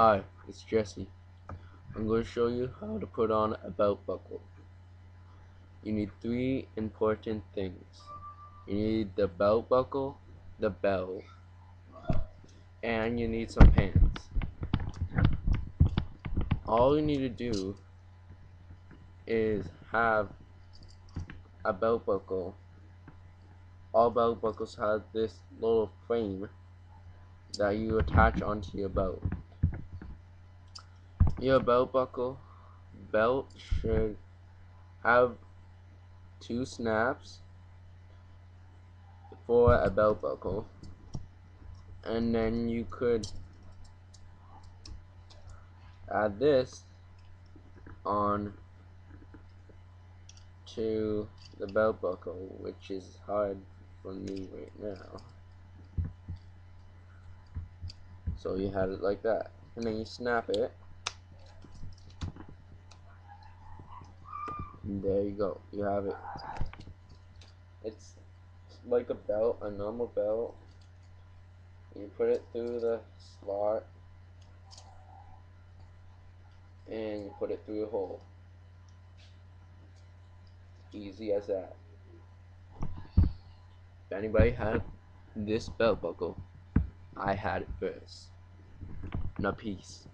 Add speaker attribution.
Speaker 1: Hi, it's Jesse. I'm going to show you how to put on a belt buckle. You need three important things. You need the belt buckle, the belt, and you need some pants. All you need to do is have a belt buckle. All belt buckles have this little frame that you attach onto your belt. Your belt should have two snaps for a belt buckle, and then you could add this on to the belt buckle, which is hard for me right now. So you had it like that, and then you snap it, and there you go, you have it. It's like a belt, a normal belt. You put it through the slot, and you put it through a hole. Easy as that. If anybody had this belt buckle, I had it first. Now peace.